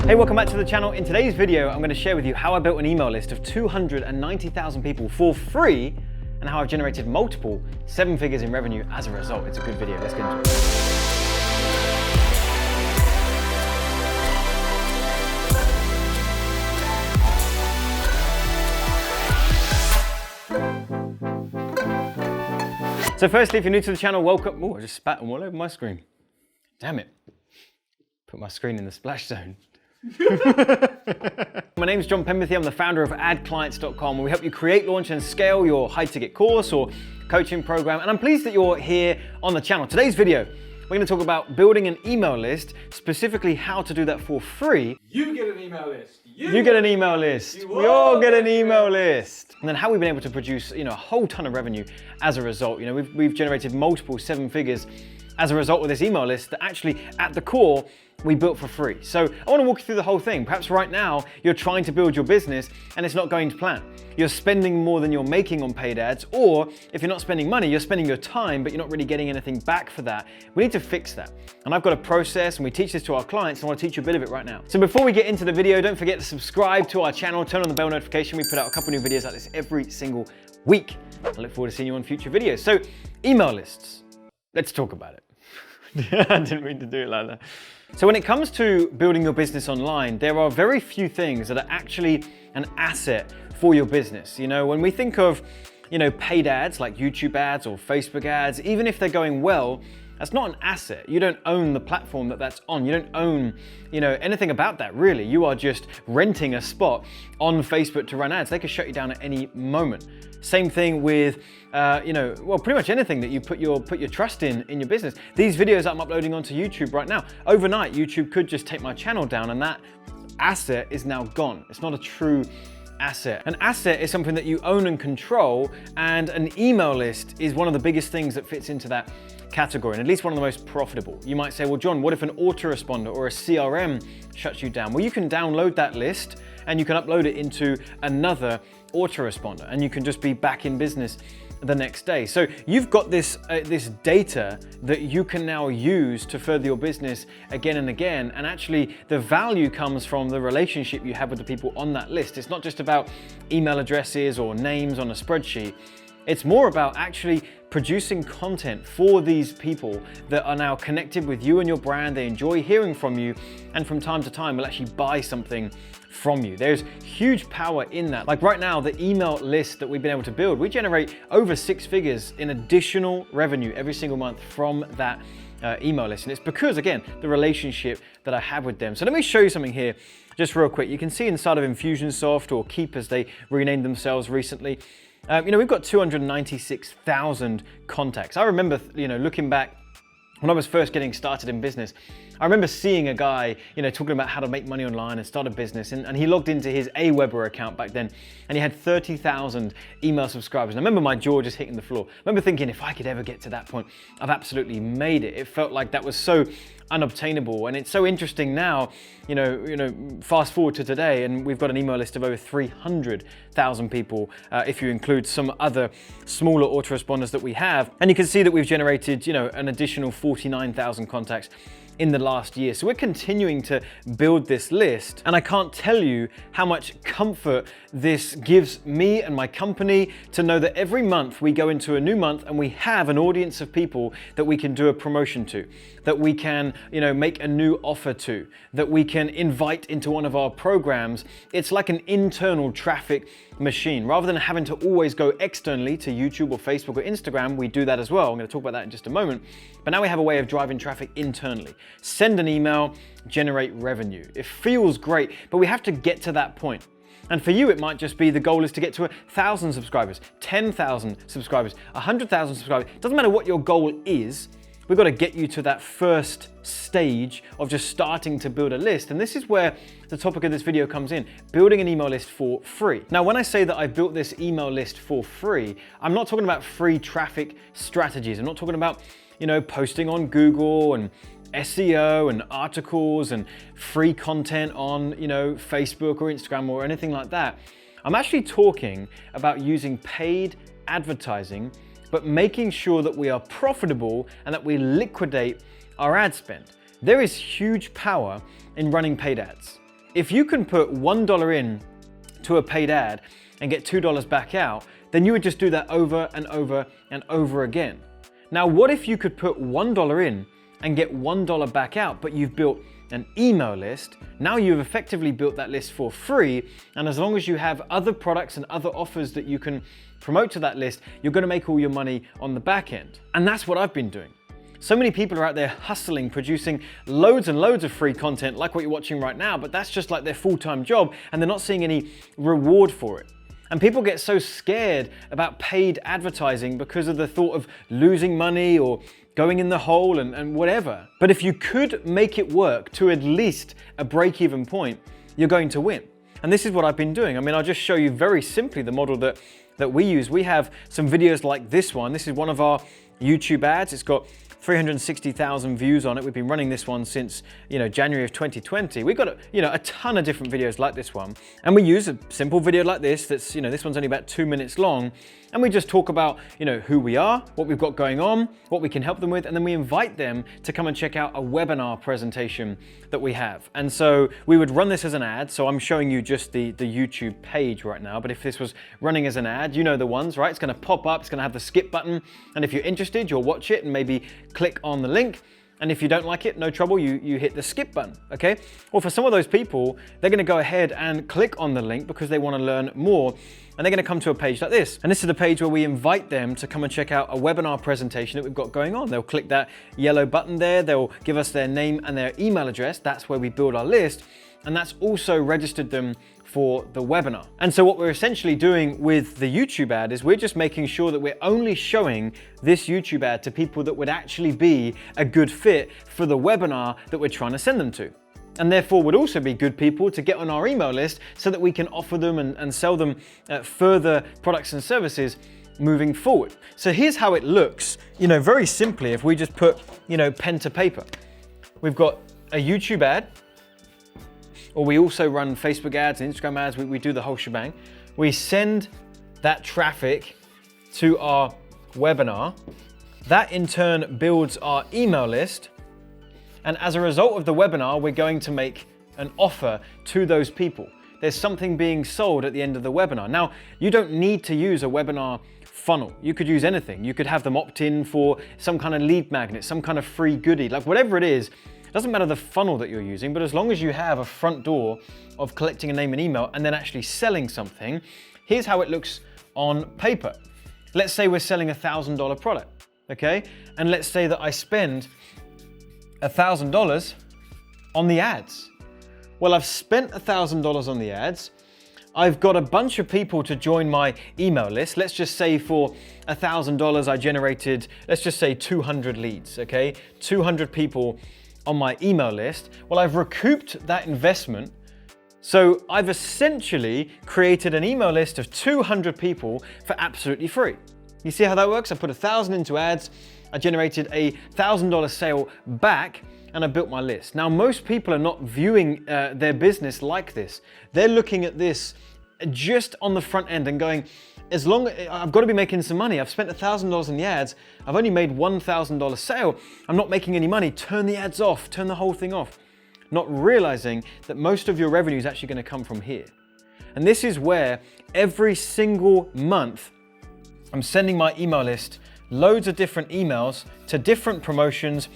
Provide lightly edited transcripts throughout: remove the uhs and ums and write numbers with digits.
Hey, welcome back to the channel. In today's video, I'm going to share with you how I built an email list of 290,000 people for free and how I've generated multiple 7 figures in revenue as a result. It's a good video. Let's get into it. So firstly, if you're new to the channel, welcome. Oh, I just spat all over my screen. Damn it. Put my screen in the splash zone. My name's Penberthy. I'm the founder of AdClients.com, where we help you create, launch, and scale your high-ticket course or coaching program. And I'm pleased that you're here on the channel. Today's video, we're going to talk about building an email list, specifically how to do that for free. You get an email list. You get an email list. We all get an email list. And then how we've been able to produce, a whole ton of revenue as a result. We've generated multiple 7 figures as a result of this email list that actually, at the core, we built for free. So I want to walk you through the whole thing. Perhaps right now you're trying to build your business and it's not going to plan. You're spending more than you're making on paid ads, or if you're not spending money, you're spending your time, but you're not really getting anything back for that. We need to fix that. And I've got a process, and we teach this to our clients, and I want to teach you a bit of it right now. So before we get into the video, don't forget to subscribe to our channel, turn on the bell notification. We put out a couple new videos like this every single week. I look forward to seeing you on future videos. So email lists, let's talk about it. I didn't mean to do it like that. So when it comes to building your business online, there are very few things that are actually an asset for your business. When we think of, paid ads like YouTube ads or Facebook ads, even if they're going well, that's not an asset. You don't own the platform that's on. You don't own, anything about that really. You are just renting a spot on Facebook to run ads. They could shut you down at any moment. Same thing with, pretty much anything that you put your trust in your business. These videos I'm uploading onto YouTube right now, overnight, YouTube could just take my channel down and that asset is now gone. It's not a true asset. An asset is something that you own and control, and an email list is one of the biggest things that fits into that category, and at least one of the most profitable. You might say, well, John, what if an autoresponder or a CRM shuts you down? Well, you can download that list and you can upload it into another autoresponder, and you can just be back in business the next day. So you've got this data that you can now use to further your business again and again. And actually the value comes from the relationship you have with the people on that list. It's not just about email addresses or names on a spreadsheet. It's more about actually producing content for these people that are now connected with you and your brand. They enjoy hearing from you, and from time to time will actually buy something from you. There's huge power in that. Like right now, the email list that we've been able to build, we generate over 6 figures in additional revenue every single month from that email list. And it's because, again, the relationship that I have with them. So let me show you something here just real quick. You can see inside of Infusionsoft, or Keep as they renamed themselves recently, we've got 296,000 contacts. I remember, looking back when I was first getting started in business, I remember seeing a guy, talking about how to make money online and start a business, and he logged into his Aweber account back then, and he had 30,000 email subscribers. And I remember my jaw just hitting the floor. I remember thinking, if I could ever get to that point, I've absolutely made it. It felt like that was so unobtainable, and it's so interesting now. Fast forward to today, and we've got an email list of over 300,000 people, if you include some other smaller autoresponders that we have. And you can see that we've generated, an additional 49,000 contacts in the last year. So we're continuing to build this list, and I can't tell you how much comfort this gives me and my company to know that every month we go into a new month and we have an audience of people that we can do a promotion to, that we can, make a new offer to, that we can invite into one of our programs. It's like an internal traffic machine. Rather than having to always go externally to YouTube or Facebook or Instagram, we do that as well. I'm going to talk about that in just a moment. But now we have a way of driving traffic internally. Send an email, generate revenue. It feels great, but we have to get to that point. And for you, it might just be the goal is to get to 1,000 subscribers, 10,000 subscribers, 100,000 subscribers. It doesn't matter what your goal is. We've got to get you to that first stage of just starting to build a list. And this is where the topic of this video comes in, building an email list for free. Now, when I say that I built this email list for free, I'm not talking about free traffic strategies. I'm not talking about, posting on Google and SEO and articles and free content on, Facebook or Instagram or anything like that. I'm actually talking about using paid advertising, but making sure that we are profitable and that we liquidate our ad spend. There is huge power in running paid ads. if you can put $1 in to a paid ad and get $2 back out, then you would just do that over and over and over again. Now, what if you could put $1 in and get $1 back out, but you've built an email list? Now you've effectively built that list for free, and as long as you have other products and other offers that you can promote to that list, you're gonna make all your money on the back end. And that's what I've been doing. So many people are out there hustling, producing loads and loads of free content like what you're watching right now, but that's just like their full-time job and they're not seeing any reward for it. And people get so scared about paid advertising because of the thought of losing money or going in the hole and whatever. But if you could make it work to at least a break-even point, you're going to win. And this is what I've been doing. I mean, I'll just show you very simply the model that we use. We have some videos like this one. This is one of our YouTube ads. It's got 360,000 views on it. We've been running this one since, January of 2020. We've got, a ton of different videos like this one. And we use a simple video like this that's, this one's only about 2 minutes long. And we just talk about, who we are, what we've got going on, what we can help them with, and then we invite them to come and check out a webinar presentation that we have. And so we would run this as an ad. So I'm showing you just the YouTube page right now, but if this was running as an ad, the ones, right? It's gonna pop up, it's gonna have the skip button. And if you're interested, you'll watch it and maybe click on the link. And if you don't like it, no trouble, you hit the skip button, okay? Well, for some of those people, they're gonna go ahead and click on the link because they wanna learn more, and they're gonna come to a page like this. And this is the page where we invite them to come and check out a webinar presentation that we've got going on. They'll click that yellow button there, they'll give us their name and their email address. That's where we build our list, and that's also registered them for the webinar. And so what we're essentially doing with the YouTube ad is we're just making sure that we're only showing this YouTube ad to people that would actually be a good fit for the webinar that we're trying to send them to. And therefore would also be good people to get on our email list so that we can offer them and sell them further products and services moving forward. So here's how it looks, very simply, if we just put, pen to paper. We've got a YouTube ad, or we also run Facebook ads and Instagram ads. We do the whole shebang. We send that traffic to our webinar. That in turn builds our email list. And as a result of the webinar, we're going to make an offer to those people. There's something being sold at the end of the webinar. Now, you don't need to use a webinar funnel. You could use anything. You could have them opt in for some kind of lead magnet, some kind of free goodie, like whatever it is. Doesn't matter the funnel that you're using, but as long as you have a front door of collecting a name and email and then actually selling something, here's how it looks on paper. Let's say we're selling a $1,000 product, okay? And let's say that I spend $1,000 on the ads. Well, I've spent $1,000 on the ads. I've got a bunch of people to join my email list. Let's just say for $1,000 I generated, let's just say 200 leads, okay? 200 people on my email list. Well, I've recouped that investment. So I've essentially created an email list of 200 people for absolutely free. You see how that works? I put 1,000 into ads, I generated a $1,000 sale back, and I built my list. Now, most people are not viewing their business like this. They're looking at this just on the front end and going, as long as I've got to be making some money. I've spent $1,000 on the ads. I've only made $1,000 sale. I'm not making any money. Turn the ads off, turn the whole thing off. Not realizing that most of your revenue is actually going to come from here. And this is where every single month I'm sending my email list loads of different emails to different promotions,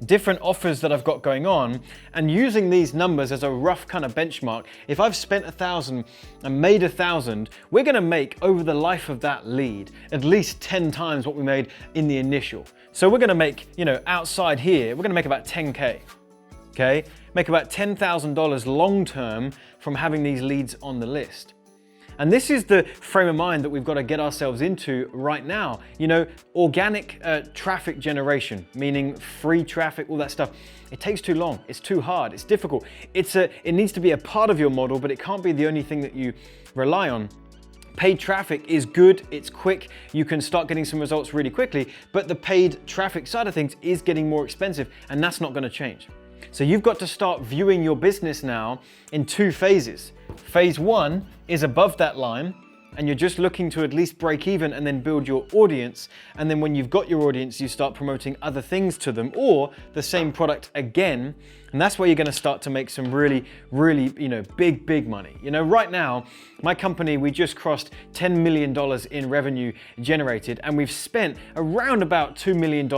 different offers that I've got going on, and using these numbers as a rough kind of benchmark. If I've spent 1,000 and made 1,000, we're gonna make over the life of that lead at least 10 times what we made in the initial. So we're gonna make, outside here, we're gonna make about 10K, okay? Make about $10,000 long-term from having these leads on the list. And this is the frame of mind that we've got to get ourselves into right now. Organic traffic generation, meaning free traffic, all that stuff. It takes too long, it's too hard, it's difficult. It needs to be a part of your model, but it can't be the only thing that you rely on. Paid traffic is good, it's quick, you can start getting some results really quickly, but the paid traffic side of things is getting more expensive, and that's not going to change. So you've got to start viewing your business now in 2 phases. Phase 1 is above that line, and you're just looking to at least break even and then build your audience, and then when you've got your audience, you start promoting other things to them or the same product again, and that's where you're gonna start to make some really, big money. Right now, my company, we just crossed $10 million in revenue generated, and we've spent around about $2 million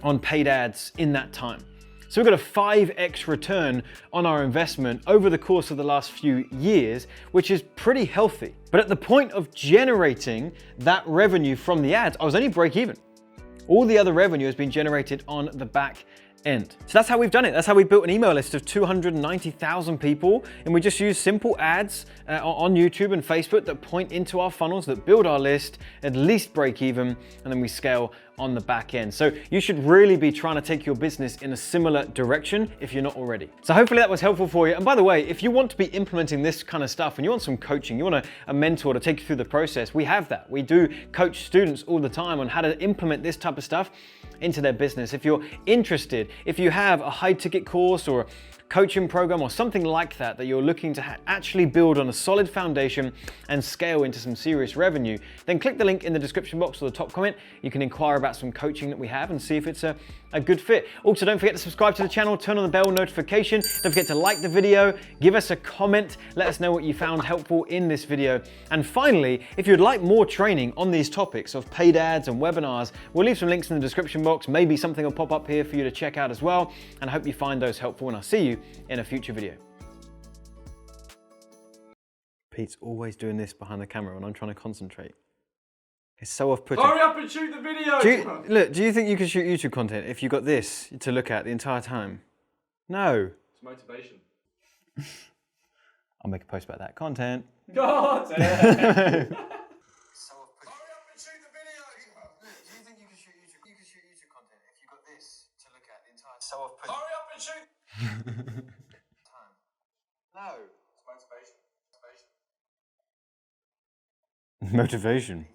on paid ads in that time. So we've got a 5x return on our investment over the course of the last few years, which is pretty healthy. But at the point of generating that revenue from the ads, I was only break even. All the other revenue has been generated on the back end. So that's how we've done it. That's how we built an email list of 290,000 people, and we just use simple ads on YouTube and Facebook that point into our funnels, that build our list, at least break even, and then we scale on the back end. So you should really be trying to take your business in a similar direction if you're not already. So hopefully that was helpful for you. And by the way, if you want to be implementing this kind of stuff and you want some coaching, you want a mentor to take you through the process, we have that. We do coach students all the time on how to implement this type of stuff into their business. If you're interested, if you have a high ticket course or a coaching program or something like that you're looking to actually build on a solid foundation and scale into some serious revenue, then click the link in the description box or the top comment. You can inquire about some coaching that we have and see if it's a good fit. Also, don't forget to subscribe to the channel, turn on the bell notification. Don't forget to like the video, give us a comment, let us know what you found helpful in this video. And finally, if you'd like more training on these topics of paid ads and webinars, we'll leave some links in the description box. Maybe something will pop up here for you to check out as well. And I hope you find those helpful, and I'll see you in a future video. Pete's always doing this behind the camera when I'm trying to concentrate. It's so off-putting. Hurry up and shoot the video! Do you think you could shoot YouTube content if you got this to look at the entire time? No. It's motivation. I'll make a post about that content. God! Hurry up and shoot the video! Do you think you could shoot YouTube content if you got this to look at the entire time? So off-putting. Hurry up and shoot! No. It's motivation. Motivation.